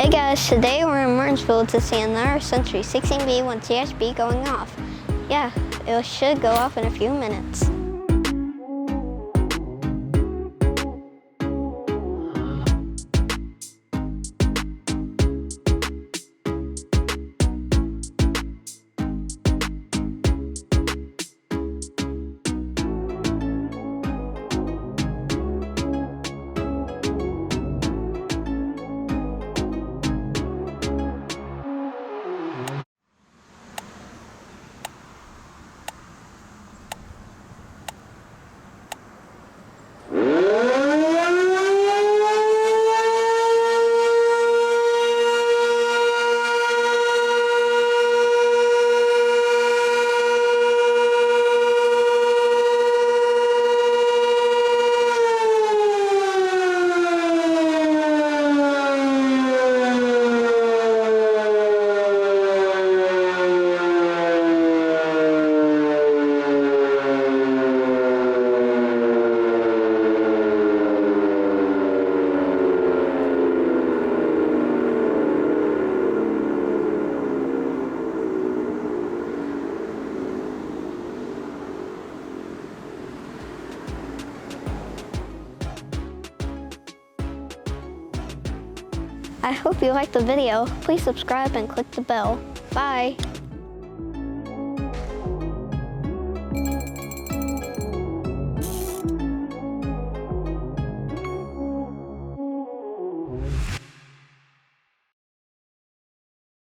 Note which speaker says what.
Speaker 1: Hey guys, today we're in Martinsville to see another Sentry 16B1 TSB going off. Yeah, it should go off in a few minutes. I hope you liked the video. Please subscribe and click the bell. Bye!